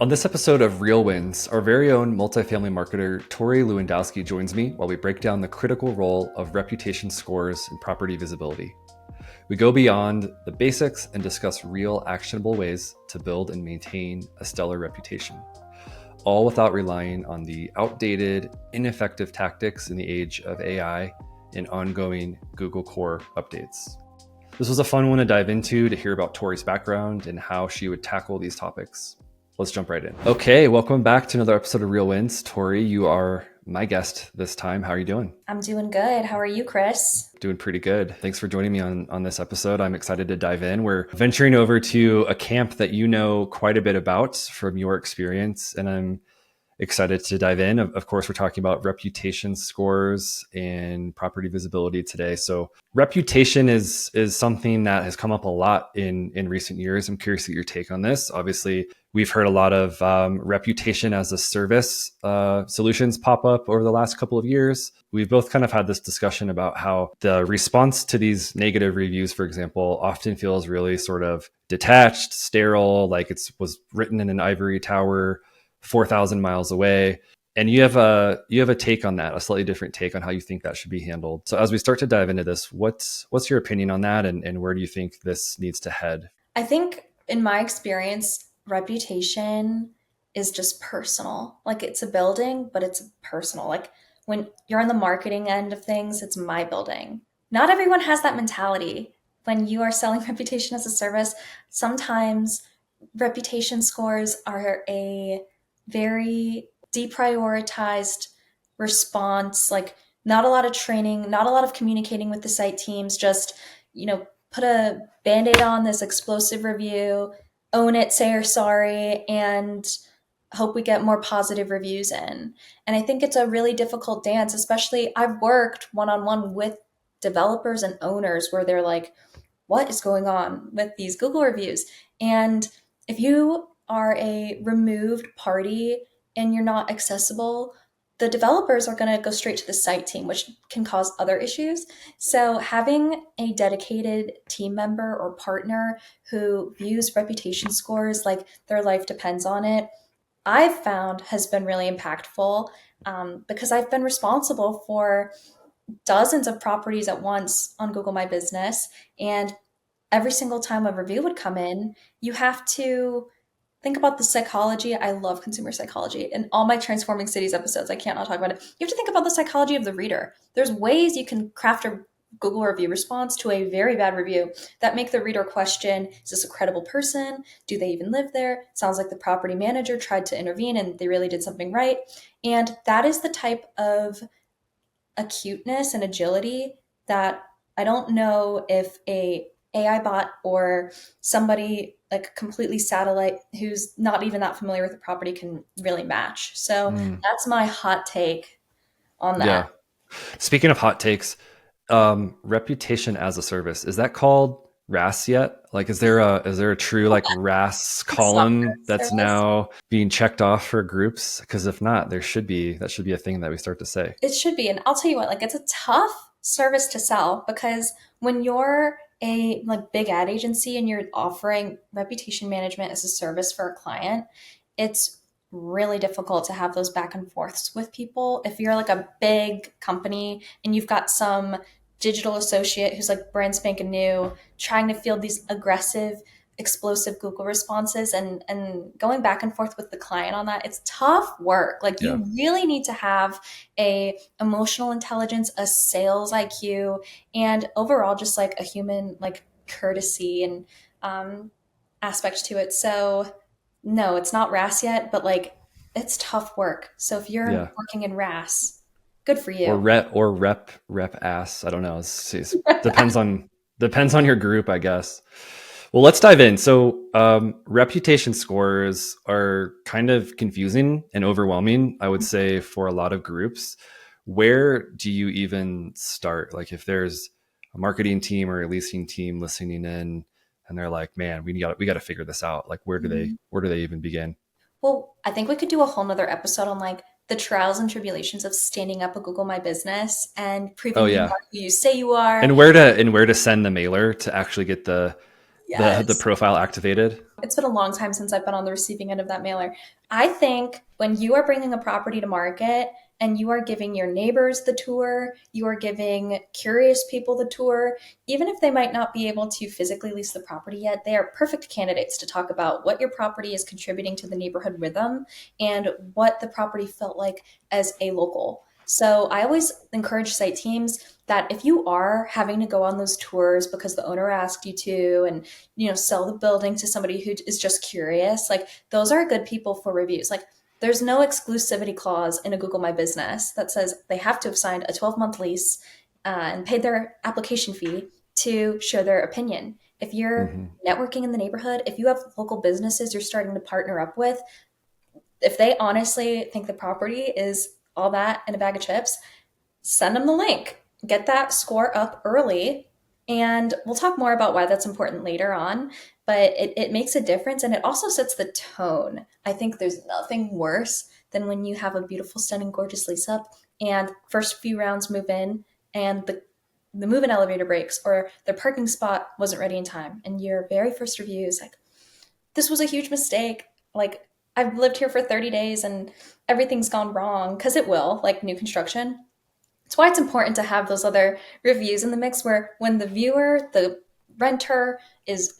On this episode of Real Wins, our very own multifamily marketer Tori Lewandowski joins me while we break down the critical role of reputation scores and property visibility. We go beyond the basics and discuss real actionable ways to build and maintain a stellar reputation, all without relying on the outdated, ineffective tactics in the age of AI and ongoing Google Core updates. This was a fun one to dive into to hear about Tori's background and how she would tackle these topics. Let's jump right in. Okay, welcome back to another episode of Real Wins. Tori, you are my guest this time. How are you doing? I'm doing good. How are you, Chris? Doing pretty good. Thanks for joining me on this episode. I'm excited to dive in. We're venturing over to a camp that you know quite a bit about from your experience, and I'm excited to dive in. Of course, we're talking about reputation scores and property visibility today. So reputation is something that has come up a lot in recent years. I'm curious to get your take on this. Obviously, we've heard a lot of reputation as a service solutions pop up over the last couple of years. We've both kind of had this discussion about how the response to these negative reviews, for example, often feels really sort of detached, sterile, like it was written in an ivory tower 4,000 miles away. And you have a take on that, a slightly different take on how you think that should be handled. So as we start to dive into this, what's your opinion on that, and where do you think this needs to head? I think in my experience, reputation is just personal. Like it's a building, but it's personal. Like when you're on the marketing end of things, it's my building. Not everyone has that mentality. When you are selling reputation as a service, sometimes reputation scores are a very deprioritized response, like not a lot of training, not a lot of communicating with the site teams, just, put a band-aid on this explosive review, own it, say you're sorry, and hope we get more positive reviews in. And I think it's a really difficult dance, especially I've worked one-on-one with developers and owners where they're like, what is going on with these Google reviews? And if you are a removed party and you're not accessible, the developers are going to go straight to the site team, which can cause other issues. So having a dedicated team member or partner who views reputation scores like their life depends on it, I've found has been really impactful because I've been responsible for dozens of properties at once on Google My Business. And every single time a review would come in, you have to think about the psychology. I love consumer psychology. In all my Transforming Cities episodes, I can't not talk about it. You have to think about the psychology of the reader. There's ways you can craft a Google review response to a very bad review that make the reader question, is this a credible person? Do they even live there? Sounds like the property manager tried to intervene and they really did something right. And that is the type of acuteness and agility that I don't know if a AI bot or somebody like completely satellite who's not even that familiar with the property can really match. So that's my hot take on that. Yeah. Speaking of hot takes, reputation as a service, is that called RAS yet? Like, is there a true like RAS column that's service now being checked off for groups? Because if not, that should be a thing that we start to say. It should be. And I'll tell you what, like it's a tough service to sell because when you're a like big ad agency and you're offering reputation management as a service for a client, it's really difficult to have those back and forths with people. If you're like a big company and you've got some digital associate who's like brand spanking new, trying to field these aggressive, explosive Google responses and going back and forth with the client on that, it's tough work. Like you really need to have a emotional intelligence, a sales IQ, and overall just like a human like courtesy and aspect to it. So no, it's not RAS yet, but like it's tough work. So if you're working in RAS, good for you. Or rep ass. I don't know. It depends on your group, I guess. Well, let's dive in. So reputation scores are kind of confusing and overwhelming, I would say, for a lot of groups. Where do you even start? Like if there's a marketing team or a leasing team listening in and they're like, man, we got to figure this out. Like where do they even begin? Well, I think we could do a whole nother episode on like the trials and tribulations of standing up a Google My Business and proving you are who you say you are. And where to send the mailer to actually get the profile activated. It's been a long time since I've been on the receiving end of that mailer. I think when you are bringing a property to market and you are giving your neighbors the tour, you are giving curious people the tour, even if they might not be able to physically lease the property yet, they are perfect candidates to talk about what your property is contributing to the neighborhood rhythm and what the property felt like as a local. So I always encourage site teams that if you are having to go on those tours because the owner asked you to, and sell the building to somebody who is just curious, like those are good people for reviews. Like there's no exclusivity clause in a Google My Business that says they have to have signed a 12-month lease and paid their application fee to share their opinion. If you're Hmm. networking in the neighborhood, if you have local businesses you're starting to partner up with, if they honestly think the property is all that in a bag of chips, send them the link. Get that score up early. And we'll talk more about why that's important later on. But it makes a difference and it also sets the tone. I think there's nothing worse than when you have a beautiful, stunning, gorgeous lease up and first few rounds move in and the move in elevator breaks or the parking spot wasn't ready in time. And your very first review is like, this was a huge mistake. Like, I've lived here for 30 days and everything's gone wrong because it will, like new construction. That's why it's important to have those other reviews in the mix where when the viewer, the renter is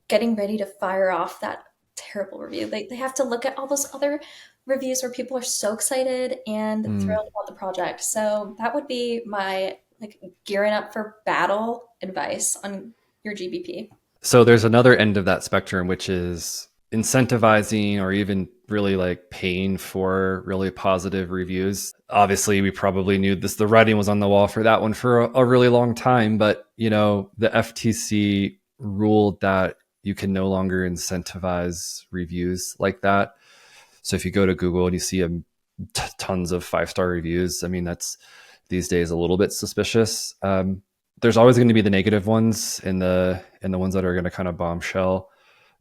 getting ready to fire off that terrible review, they have to look at all those other reviews where people are so excited and Mm. thrilled about the project. So that would be my like gearing up for battle advice on your GBP. So there's another end of that spectrum, which is incentivizing or even really like paying for really positive reviews. Obviously, we probably knew this, the writing was on the wall for that one for a really long time, but the FTC ruled that you can no longer incentivize reviews like that. So if you go to Google and you see tons of 5-star reviews, I mean, that's these days a little bit suspicious. There's always going to be the negative ones and the ones that are going to kind of bombshell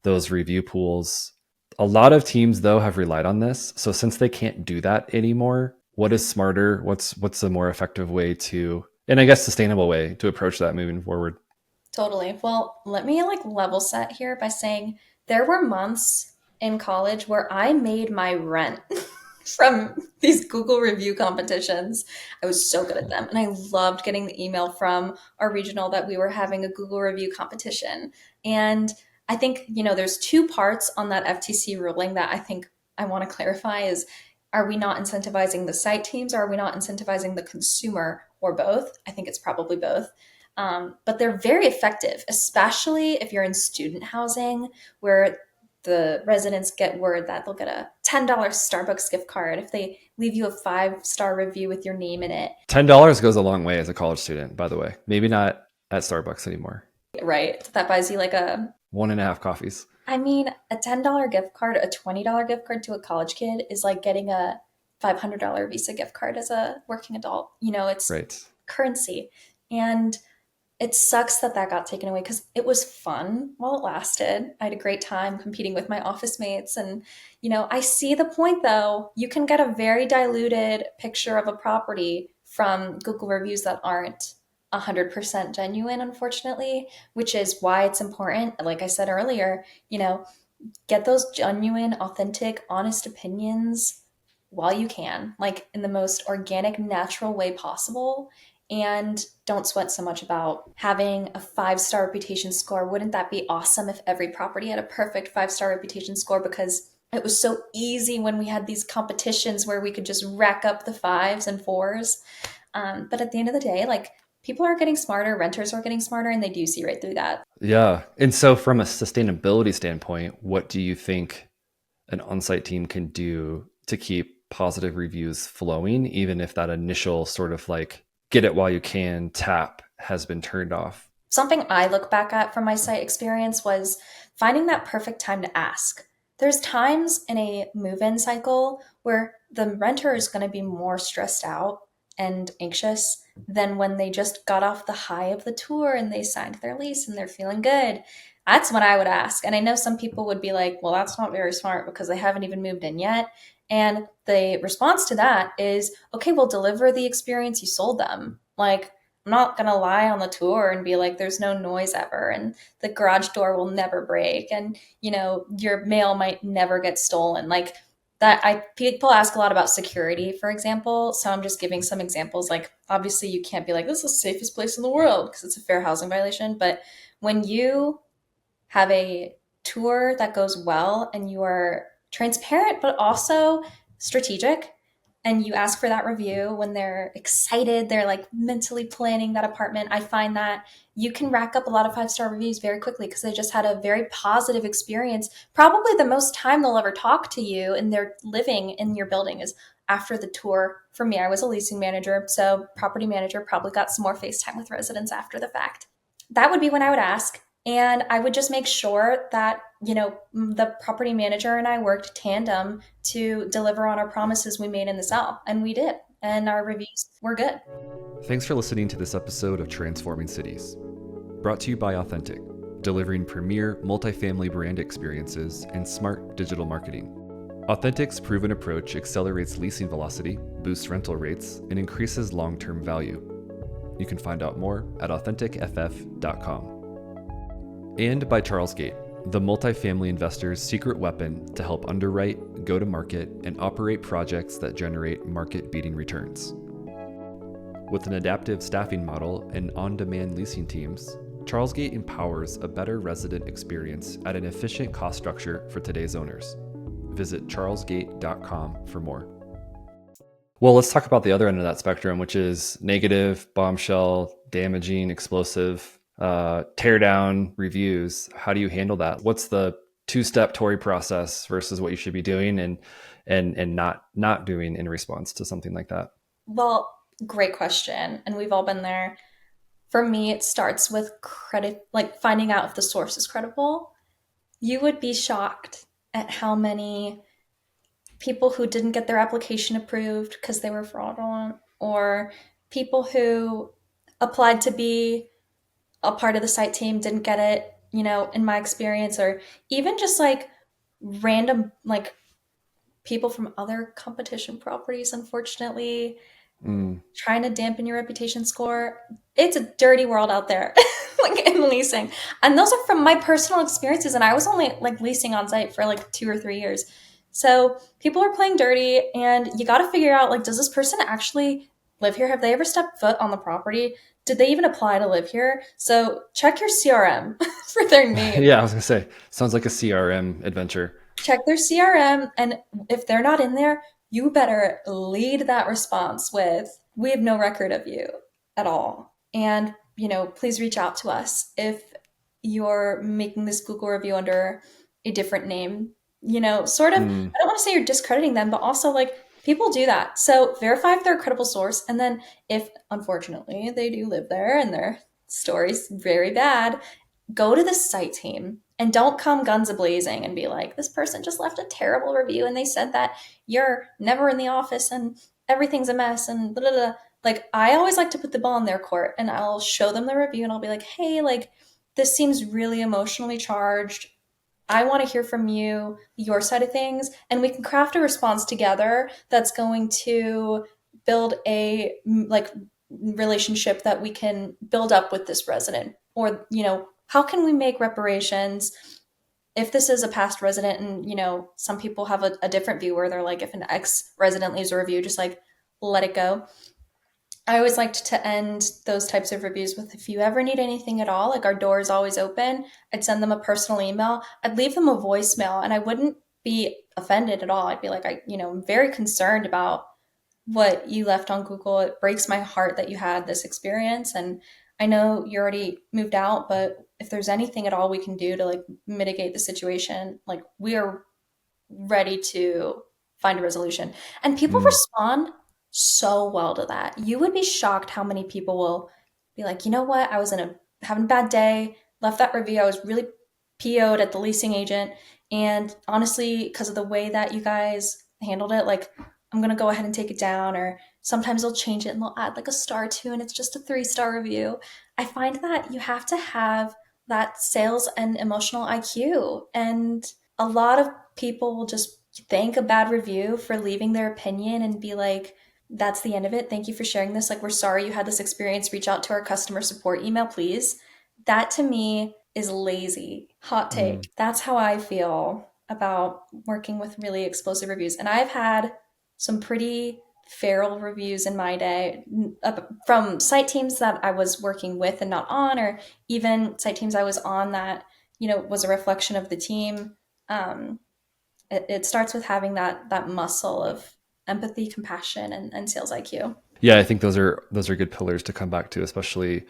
those review pools. A lot of teams though have relied on this. So since they can't do that anymore, what is smarter? What's a more effective way to, and I guess sustainable way to approach that moving forward? Totally. Well, let me like level set here by saying there were months in college where I made my rent from these Google review competitions. I was so good at them. And I loved getting the email from our regional that we were having a Google review competition. And I think, there's two parts on that FTC ruling that I think I want to clarify is are we not incentivizing the site teams or are we not incentivizing the consumer or both? I think it's probably both. But they're very effective, especially if you're in student housing where the residents get word that they'll get a $10 Starbucks gift card if they leave you a 5-star review with your name in it. $10 goes a long way as a college student, by the way. Maybe not at Starbucks anymore. Right. That buys you like One and a half coffees. I mean, a $10 gift card, a $20 gift card to a college kid is like getting a $500 Visa gift card as a working adult. It's Right. currency. And it sucks that that got taken away because it was fun while it lasted. I had a great time competing with my office mates. And, I see the point though. You can get a very diluted picture of a property from Google reviews that aren't 100% genuine, unfortunately, which is why it's important. Like I said earlier, get those genuine, authentic, honest opinions while you can, like in the most organic, natural way possible. And don't sweat so much about having a 5-star reputation score. Wouldn't that be awesome if every property had a perfect 5-star reputation score? Because it was so easy when we had these competitions where we could just rack up the 5s and 4s. But at the end of the day, like people are getting smarter, renters are getting smarter, and they do see right through that. Yeah. And so from a sustainability standpoint, what do you think an on-site team can do to keep positive reviews flowing, even if that initial sort of like get it while you can tap has been turned off? Something I look back at from my site experience was finding that perfect time to ask. There's times in a move in cycle where the renter is going to be more stressed out and anxious than when they just got off the high of the tour and they signed their lease and they're feeling good. That's when I would ask. And I know some people would be like, well, that's not very smart because they haven't even moved in yet. And the response to that is, okay, well, deliver the experience you sold them. Like, I'm not going to lie on the tour and be like, there's no noise ever, and the garage door will never break, and, your mail might never get stolen. Like that, people ask a lot about security, for example. So I'm just giving some examples. Like, obviously, you can't be like, this is the safest place in the world because it's a fair housing violation. But when you have a tour that goes well and you are transparent but also strategic, and you ask for that review when they're excited, they're like mentally planning that apartment, I find that you can rack up a lot of 5-star reviews very quickly because they just had a very positive experience. Probably the most time they'll ever talk to you and they're living in your building is after the tour. For me, I was a leasing manager, so property manager probably got some more FaceTime with residents after the fact. That would be when I would ask. And I would just make sure that, the property manager and I worked tandem to deliver on our promises we made in the sale. And we did. And our reviews were good. Thanks for listening to this episode of Transforming Cities. Brought to you by Authentic, delivering premier multifamily brand experiences and smart digital marketing. Authentic's proven approach accelerates leasing velocity, boosts rental rates, and increases long-term value. You can find out more at AuthenticFF.com. And by Charlesgate, the multifamily investor's secret weapon to help underwrite, go to market, and operate projects that generate market-beating returns. With an adaptive staffing model and on-demand leasing teams, Charlesgate empowers a better resident experience at an efficient cost structure for today's owners. Visit charlesgate.com for more. Well, let's talk about the other end of that spectrum, which is negative, bombshell, damaging, explosive, tear down reviews. How do you handle that? What's the two-step Tori process versus what you should be doing and not doing in response to something like that? Well, great question. And we've all been there. For me, it starts with credit, like finding out if the source is credible. You would be shocked at how many people who didn't get their application approved because they were fraudulent, or people who applied to be a part of the site team didn't get it, in my experience, or even just like random, like people from other competition properties, unfortunately, trying to dampen your reputation score. It's a dirty world out there, like in leasing. And those are from my personal experiences. And I was only like leasing on site for like 2 or 3 years. So people are playing dirty, and you got to figure out, like, does this person actually live here? Have they ever stepped foot on the property? Did they even apply to live here? So check your CRM for their name. Yeah, I was gonna say, sounds like a CRM adventure. Check their CRM, and if they're not in there, you better lead that response with, we have no record of you at all. And, please reach out to us if you're making this Google review under a different name. Sort of, I don't want to say you're discrediting them, but also like people do that. So verify if they're a credible source. And then if unfortunately they do live there and their story's very bad, go to the site team and don't come guns a-blazing and be like, this person just left a terrible review and they said that you're never in the office and everything's a mess and blah, blah, blah. Like, I always like to put the ball in their court, and I'll show them the review and I'll be like, hey, like, this seems really emotionally charged. I want to hear from you, your side of things, and we can craft a response together that's going to build a like relationship that we can build up with this resident. Or, how can we make reparations if this is a past resident? And, some people have a different view where they're like, if an ex-resident leaves a review, just like let it go. I always liked to end those types of reviews with, if you ever need anything at all, like, our door is always open. I'd send them a personal email. I'd leave them a voicemail, and I wouldn't be offended at all. I'd be like, I'm very concerned about what you left on Google. It breaks my heart that you had this experience. And I know you already moved out, but if there's anything at all we can do to like mitigate the situation, like, we are ready to find a resolution. And people respond so well to that. You would be shocked how many people will be like, you know what? I was having a bad day, left that review. I was really PO'd at the leasing agent. And honestly, because of the way that you guys handled it, like, I'm going to go ahead and take it down. Or sometimes they'll change it and they'll add like a star too, and it's just a 3-star review. I find that you have to have that sales and emotional IQ. And a lot of people will just thank a bad review for leaving their opinion and be like, That's the end of it. Thank you for sharing this. Like, we're sorry you had this experience. Reach out to our customer support email, please. That to me is lazy. Hot take. Mm. That's how I feel about working with really explosive reviews. And I've had some pretty feral reviews in my day from site teams that I was working with and not on, or even site teams I was on that, was a reflection of the team. Um, it starts with having that muscle of empathy, compassion, and sales IQ. Yeah, I think those are good pillars to come back to, especially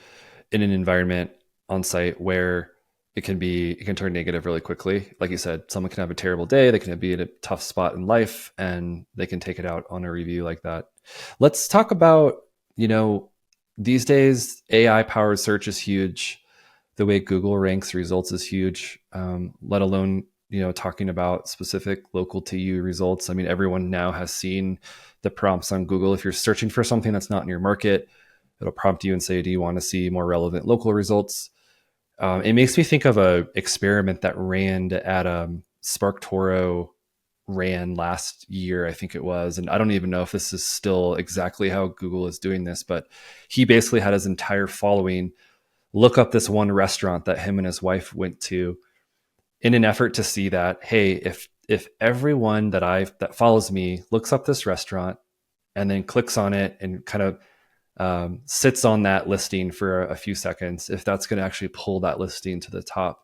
in an environment on site where it can turn negative really quickly. Like you said, someone can have a terrible day, they can be in a tough spot in life, and they can take it out on a review like that. Let's talk about, you know, these days AI powered search is huge. The way Google ranks results is huge. Let alone, talking about specific local to you results. I mean, everyone now has seen the prompts on Google. If you're searching for something that's not in your market, it'll prompt you and say, do you want to see more relevant local results? It makes me think of a experiment that ran at Spark Toro ran last year, I think it was. And I don't even know if this is still exactly how Google is doing this, but he basically had his entire following look up this one restaurant that him and his wife went to in an effort to see that, hey, if everyone that follows me looks up this restaurant and then clicks on it and kind of sits on that listing for a few seconds, if that's going to actually pull that listing to the top.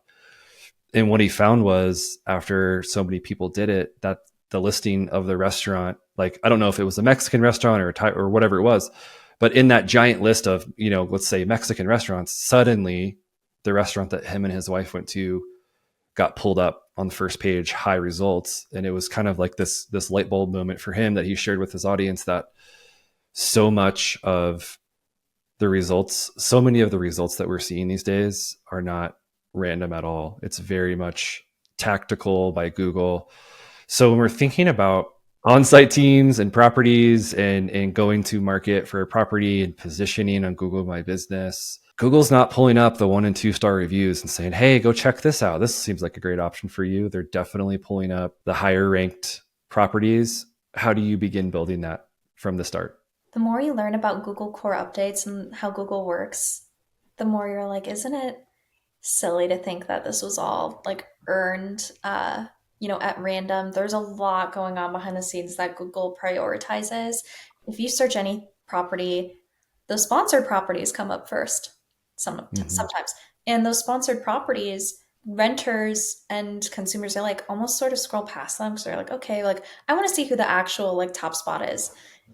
And what he found was, after so many people did it, that the listing of the restaurant, like, I don't know if it was a Mexican restaurant or a Thai or whatever it was, but in that giant list of, let's say Mexican restaurants, suddenly the restaurant that him and his wife went to got pulled up on the first page, high results. And it was kind of like this light bulb moment for him that he shared with his audience, that so much of so many of the results that we're seeing these days are not random at all. It's very much tactical by Google. So when we're thinking about on-site teams and properties and going to market for a property and positioning on Google My Business, Google's not pulling up the 1 and 2 star reviews and saying, hey, go check this out. This seems like a great option for you. They're definitely pulling up the higher ranked properties. How do you begin building that from the start? The more you learn about Google core updates and how Google works, the more you're like, isn't it silly to think that this was all like earned, at random? There's a lot going on behind the scenes that Google prioritizes. If you search any property, the sponsored properties come up first, Mm-hmm. sometimes. And those sponsored properties, renters and consumers, they like almost sort of scroll past them because they're like, okay, like I want to see who the actual like top spot is.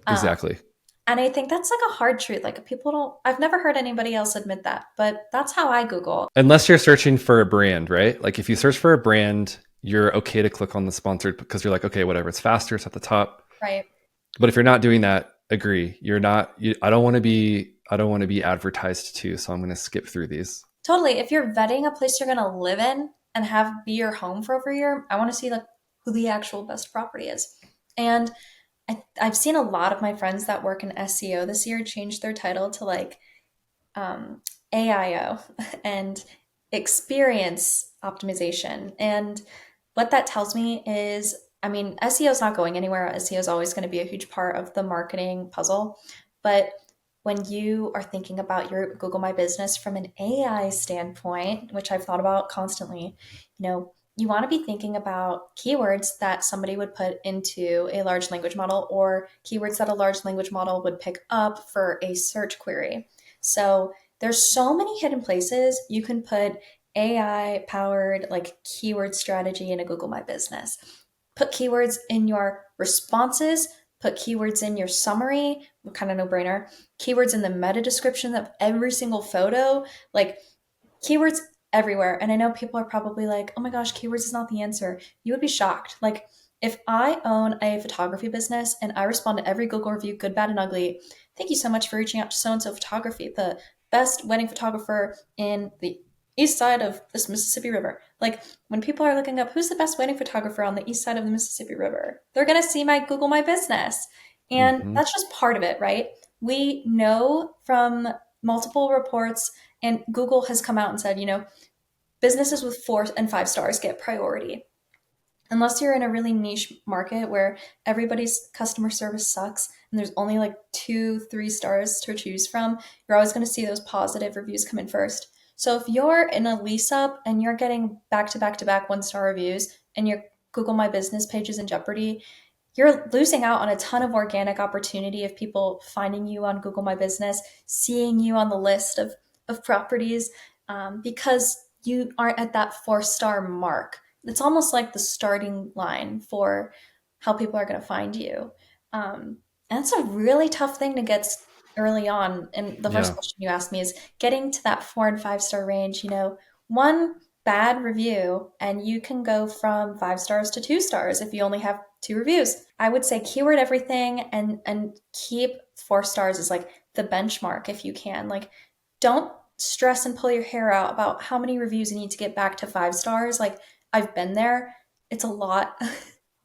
Um, Exactly. and I think that's like a hard truth. Like people don't, I've never heard anybody else admit that, but that's how I Google. Unless you're searching for a brand, right? Like if you search for a brand, you're okay to click on the sponsored because you're like, okay, whatever, it's faster, it's at the top. Right. But if you're not doing that, agree. You're not. I don't want to be advertised to, so I'm going to skip through these. Totally. If you're vetting a place you're going to live in and have be your home for over a year, I want to see like who the actual best property is. And I've seen a lot of my friends that work in SEO this year change their title to like AIO and experience optimization. And what that tells me is, I mean, SEO is not going anywhere. SEO is always going to be a huge part of the marketing puzzle. But when you are thinking about your Google My Business from an AI standpoint, which I've thought about constantly, you want to be thinking about keywords that somebody would put into a large language model or keywords that a large language model would pick up for a search query. So there's so many hidden places you can put AI powered like keyword strategy in a Google My Business. Put keywords in your responses, put keywords in your summary, kind of no brainer, keywords in the meta description of every single photo, like keywords everywhere. And I know people are probably like, oh my gosh, keywords is not the answer. You would be shocked. Like, if I own a photography business and I respond to every Google review, good, bad, and ugly, thank you so much for reaching out to so and so photography, the best wedding photographer in the east side of this Mississippi River. Like, when people are looking up who's the best wedding photographer on the east side of the Mississippi River, they're going to see my Google My Business. And Mm-hmm. that's just part of it, right? We know from multiple reports, and Google has come out and said, businesses with 4 and 5 stars get priority. Unless you're in a really niche market where everybody's customer service sucks and there's only like 2, 3 stars to choose from, you're always going to see those positive reviews come in first. So if you're in a lease up and you're getting back to back to back 1 star reviews and your Google My Business page is in jeopardy, you're losing out on a ton of organic opportunity of people finding you on Google My Business, seeing you on the list of properties, because you aren't at that 4 star mark. It's almost like the starting line for how people are going to find you. And it's a really tough thing to get early on. And the first Yeah. question you asked me is getting to that 4 and 5 star range. One bad review and you can go from 5 stars to 2 stars if you only have 2 reviews. I would say keyword everything and keep 4 stars as like the benchmark if you can. Like, don't stress and pull your hair out about how many reviews you need to get back to 5 stars. Like, I've been there. It's a lot.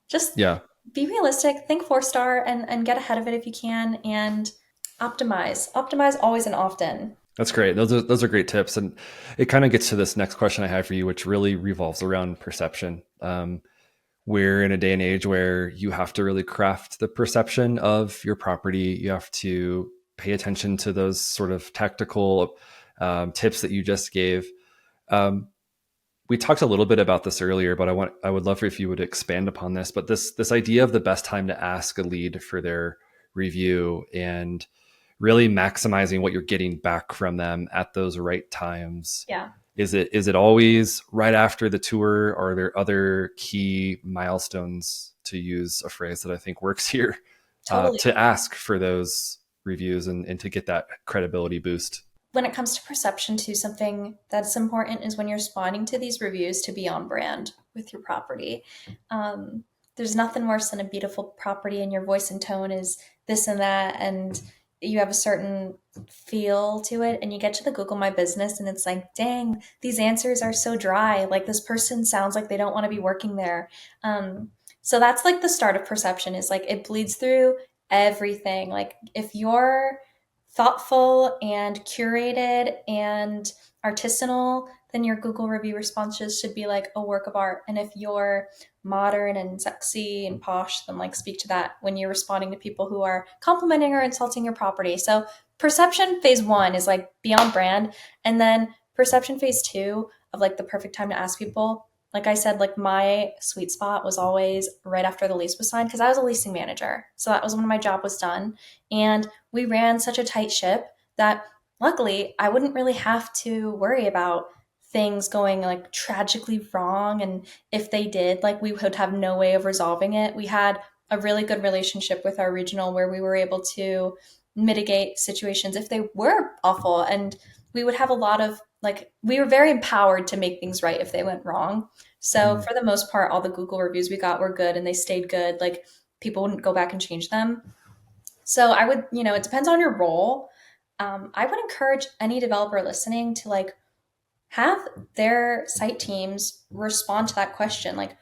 Just Yeah. be realistic, think 4 star and get ahead of it if you can, and optimize. Optimize always and often. That's great. Those are great tips, and it kind of gets to this next question I have for you, which really revolves around perception. We're in a day and age where you have to really craft the perception of your property. You have to pay attention to those sort of tactical tips that you just gave. Um, we talked a little bit about this earlier, but I would love for if you would expand upon this. But this idea of the best time to ask a lead for their review and really maximizing what you're getting back from them at those right times. Yeah, Is it always right after the tour, or are there other key milestones, to use a phrase that I think works here, totally. to ask for those reviews and to get that credibility boost? When it comes to perception too, something that's important is when you're responding to these reviews to be on brand with your property. Um, there's nothing worse than a beautiful property and your voice and tone is this and that, and you have a certain feel to it, and you get to the Google My Business and it's like, dang, these answers are so dry. Like, this person sounds like they don't want to be working there. So that's like the start of perception, is like it bleeds through everything. Like, if you're thoughtful and curated and artisanal, then your Google review responses should be like a work of art. And if you're modern and sexy and posh, then like speak to that when you're responding to people who are complimenting or insulting your property. So perception phase one is like beyond brand. And then perception phase two of like the perfect time to ask people. Like I said, like my sweet spot was always right after the lease was signed because I was a leasing manager. So that was when my job was done. And we ran such a tight ship that luckily I wouldn't really have to worry about things going like tragically wrong. And if they did, like, we would have no way of resolving it. We had a really good relationship with our regional where we were able to mitigate situations if they were awful. And we would have a lot of like, we were very empowered to make things right if they went wrong. So Mm. for the most part, all the Google reviews we got were good and they stayed good. Like, people wouldn't go back and change them. So I would, it depends on your role. I would encourage any developer listening to like have their site teams respond to that question. Like,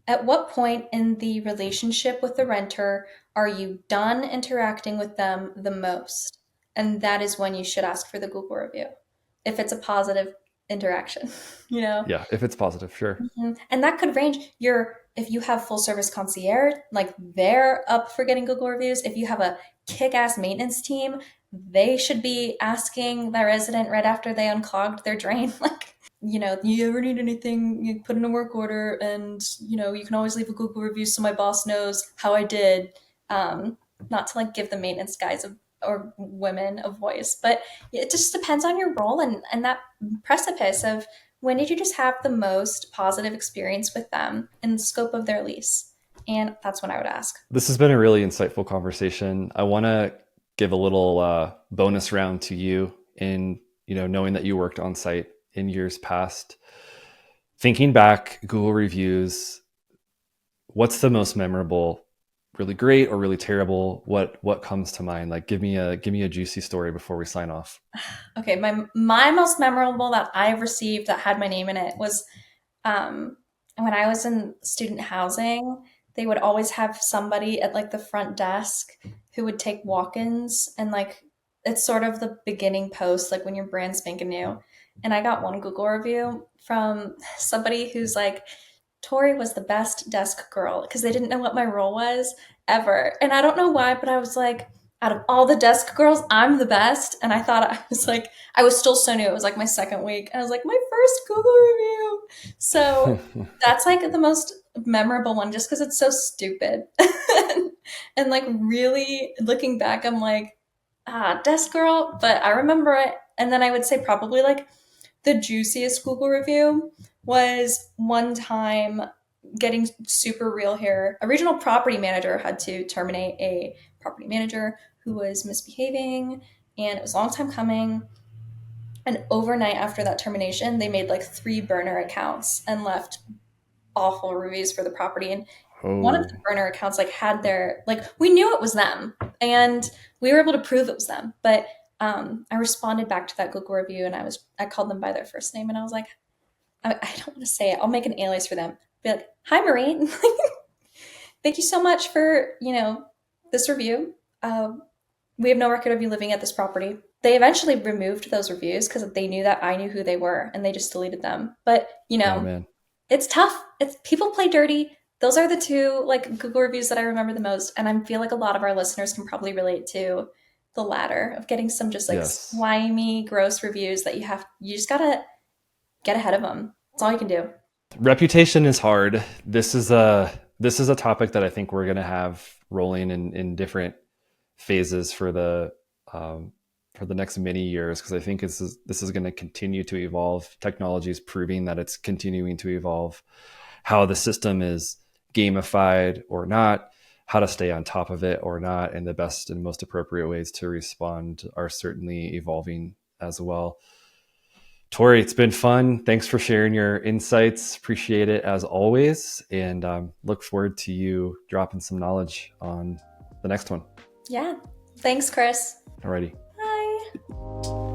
at what point in the relationship with the renter are you done interacting with them the most? And that is when you should ask for the Google review if it's a positive interaction, you know? Yeah, if it's positive, sure. And that could range your, if you have full service concierge, like they're up for getting Google reviews. If you have a kick ass maintenance team, they should be asking the resident right after they unclogged their drain, like, you ever need anything, you put in a work order and, you can always leave a Google review so my boss knows how I did. Not to like give the maintenance guys or women a voice, but it just depends on your role and that precipice of when did you just have the most positive experience with them in the scope of their lease? And that's when I would ask. This has been a really insightful conversation. I want to give a little bonus round to you in, knowing that you worked on site in years past. Thinking back, Google reviews, what's the most memorable? Really great or really terrible? What comes to mind? Like, give me a juicy story before we sign off. Okay, my most memorable that I've received that had my name in it was when I was in student housing. They would always have somebody at like the front desk who would take walk-ins, and like it's sort of the beginning post, like when you're brand spanking new. And I got one Google review from somebody who's like, Tori was the best desk girl because they didn't know what my role was ever. And I don't know why, but I was like, out of all the desk girls, I'm the best. And I thought I was still so new. It was like my second week. And I was like, my first Google review. So that's like the most memorable one just because it's so stupid. And like really looking back, I'm like, desk girl. But I remember it. And then I would say probably like the juiciest Google review was one time getting super real here. A regional property manager had to terminate a property manager who was misbehaving, and it was a long time coming. And overnight after that termination, they made like 3 burner accounts and left awful reviews for the property. And one of the Oh, burner accounts like had their like we knew it was them and we were able to prove it was them. But I responded back to that Google review and I called them by their first name and I was like, I don't want to say it. I'll make an alias for them. Be like, hi Marie, thank you so much for this review. We have no record of you living at this property. They eventually removed those reviews because they knew that I knew who they were and they just deleted them. But oh man. it's tough. It's people play dirty. Those are the two like Google reviews that I remember the most, and I feel like a lot of our listeners can probably relate to the latter of getting some just like Yes. slimy, gross reviews that you just gotta get ahead of them. That's all you can do. Reputation is hard. This is a topic that I think we're going to have rolling in different phases um, for the next many years because I think this is going to continue to evolve. Technology is proving that it's continuing to evolve. How the system is gamified or not, how to stay on top of it or not, and the best and most appropriate ways to respond are certainly evolving as well. Tori, it's been fun. Thanks for sharing your insights. Appreciate it as always. And look forward to you dropping some knowledge on the next one. Yeah. Thanks, Chris. Alrighty. Bye.